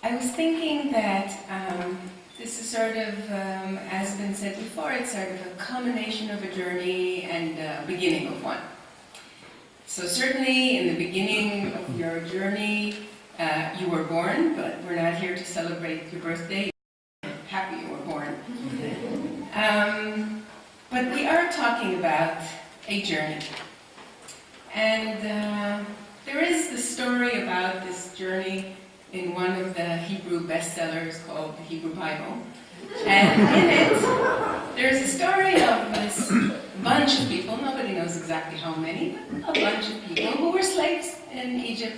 I was thinking that this is sort of, as been said before, it's sort of a culmination of a journey and a beginning of one. So certainly in the beginning of your journey, you were born, but we're not here to celebrate your birthday. Happy you were born. But we are talking about a journey. And there is the story about this journey in one of the Hebrew bestsellers called the Hebrew Bible. And in it, there's a story of this bunch of people, nobody knows exactly how many, but a bunch of people who were slaves in Egypt.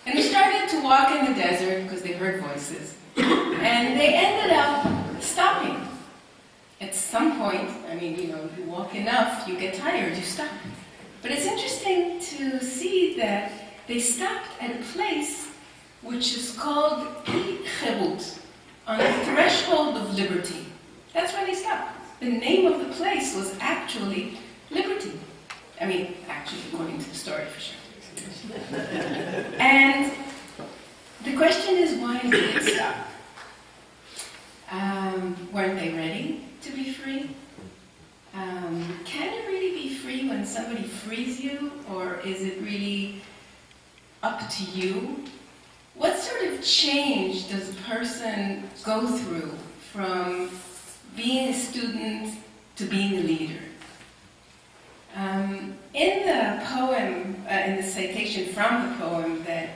And they started to walk in the desert because they heard voices. And they ended up stopping. At some point, you walk enough, you get tired, you stop. But it's interesting to see that they stopped at a place which is called Cherut, on the threshold of liberty. That's where they stopped. The name of the place was actually Liberty. Actually, according to the story, for sure. And the question is, why did they stop? Weren't they ready to be free? Can you really be free when somebody frees you, or is it really up to you? What sort of change does a person go through from being a student to being a leader? In the poem, in the citation from the poem that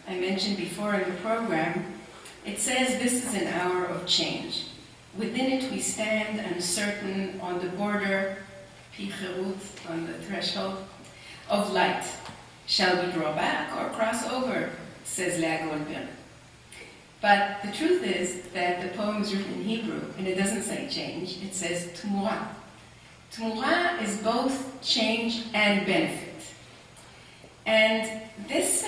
I mentioned before in the program, it says, "This is an hour of change. Within it we stand uncertain on the border, Cherut, on the threshold, of light. Shall we draw back or cross over?" says Leah Goldberg. But the truth is that the poem is written in Hebrew, and it doesn't say change, it says Tumura. Tumura is both change and benefit. And this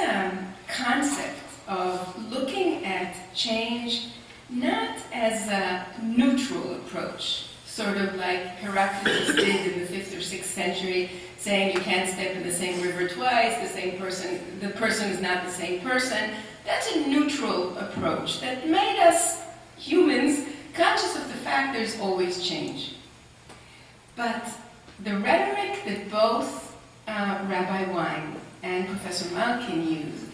concept of looking at change not as a neutral approach, sort of like Heraclitus did in the 5th or 6th century, saying you can't step in the same river twice, the person is not the same person. That's a neutral approach that made us humans conscious of the fact there's always change. But the rhetoric that both Rabbi Wein and Professor Malkin used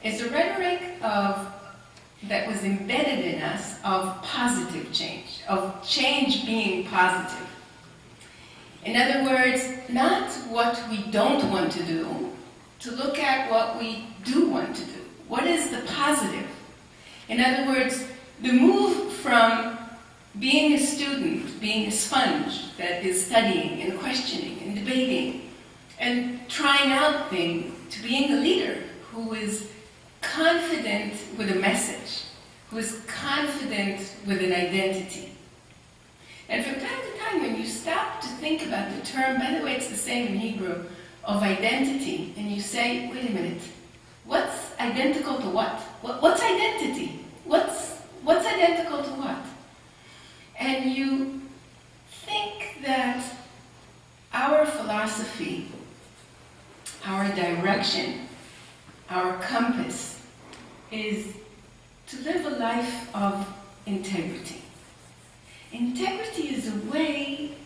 is a rhetoric that was embedded in us of positive change, of change being positive. In other words, not what we don't want to do, to look at what we do want to do. What is the positive? In other words, the move from being a student, being a sponge that is studying and questioning and debating and trying out things, to being a leader who is confident with a message, who is confident with an identity. And from time to time, when you stop to think about the term, by the way, it's the same in Hebrew, of identity, and you say, wait a minute, what's identical to what? What's identity? What's identical to what? And you think that our philosophy, our direction, our compass is to live a life of integrity. Integrity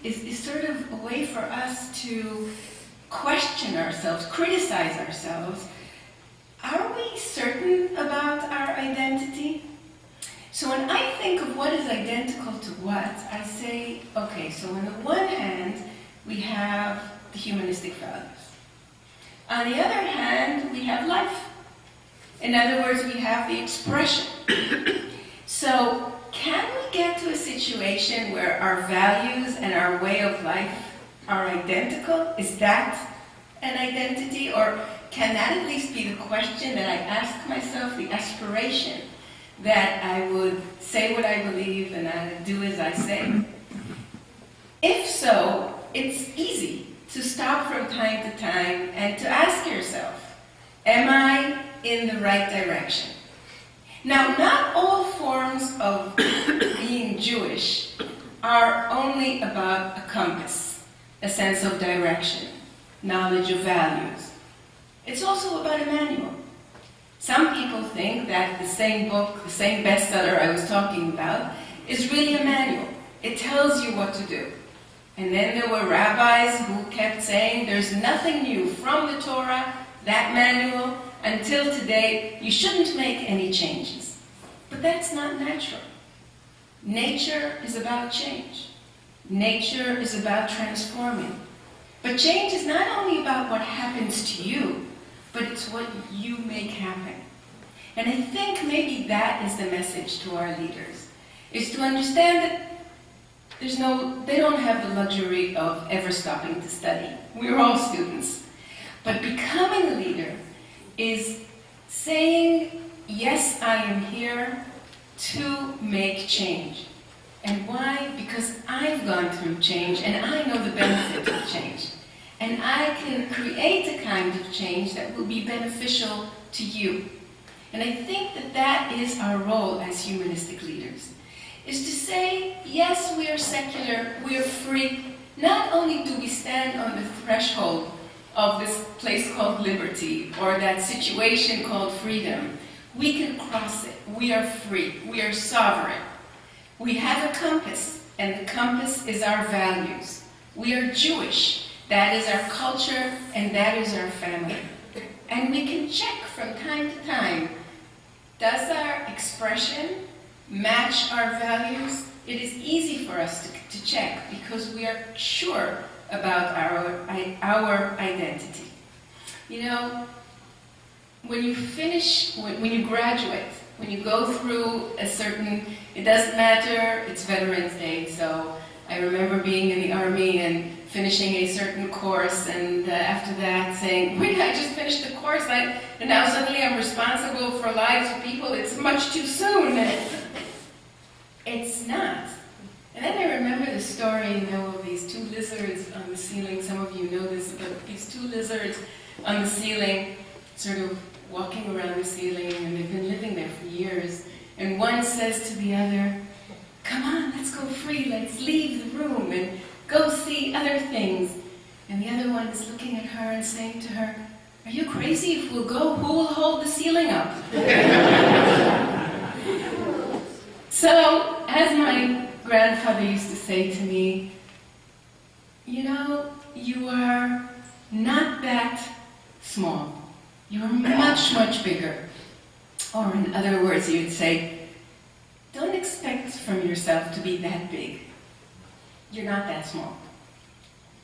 is sort of a way for us to question ourselves, criticize ourselves. Are we certain about our identity? So when I think of what is identical to what, I say, okay, so on the one hand, we have the humanistic values. On the other hand, we have life. In other words, we have the expression. So can we get to a situation where our values and our way of life are identical? Is that an identity? Or can that at least be the question that I ask myself, the aspiration, that I would say what I believe and I would do as I say? If so, it's easy to stop from time to time and to ask yourself, am I in the right direction? Now, not all forms of being Jewish are only about a compass, a sense of direction, knowledge of values. It's also about a manual. Some people think that the same book, the same bestseller I was talking about, is really a manual. It tells you what to do. And then there were rabbis who kept saying, there's nothing new from the Torah, that manual, until today, you shouldn't make any changes. But that's not natural. Nature is about change. Nature is about transforming. But change is not only about what happens to you, but it's what you make happen. And I think maybe that is the message to our leaders, is to understand that they don't have the luxury of ever stopping to study. We're all students. But becoming a leader is saying, yes, I am here to make change. And why? Because I've gone through change and I know the benefit of change. And I can create a kind of change that will be beneficial to you. And I think that that is our role as humanistic leaders, is to say, yes, we are secular, we are free. Not only do we stand on the threshold of this place called liberty, or that situation called freedom, we can cross it. We are free. We are sovereign. We have a compass, and the compass is our values. We are Jewish. That is our culture, and that is our family. And we can check from time to time, does our expression match our values? It is easy for us to check because we are sure about our identity. You know, when you finish, when you graduate, when you go through a certain, it doesn't matter, it's Veterans Day, so I remember being in the Army and finishing a certain course, and after that saying, wait, I just finished the course, and now suddenly I'm responsible for lives of people, it's much too soon. It's not. And then I remember the story, you know, of these two lizards on the ceiling. Some of you know this, but these two lizards on the ceiling, sort of walking around the ceiling, and they've been living there for years. And one says to the other, come on, let's go free, let's leave the room and go see other things. And the other one is looking at her and saying to her, are you crazy? If we'll go, who will hold the ceiling up? So, as my grandfather used to say to me, you know, you are not that small. You are much, much bigger. Or in other words, you'd say, don't expect from yourself to be that big. You're not that small.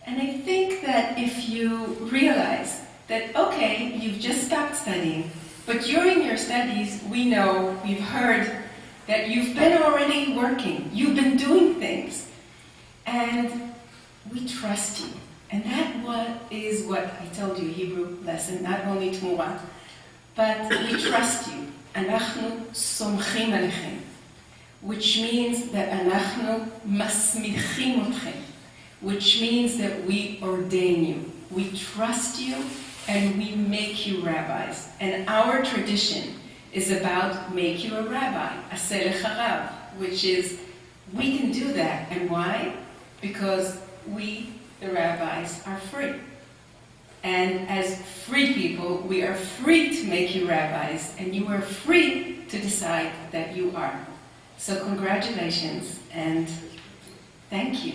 And I think that if you realize that, okay, you've just stopped studying, but during your studies, we know, we've heard that you've been already working, you've been doing things, and we trust you. And that is what I told you, Hebrew lesson, not only Tmura, but we trust you. Anachnu somchim alechem, which means that anachnu masmichim otchem, which means that we ordain you. We trust you and we make you rabbis. And our tradition is about make you a rabbi, aseh lecha rav, which is we can do that. And why? Because we, the rabbis, are free. And as free people, we are free to make you rabbis, and you are free to decide that you are. So congratulations, and thank you.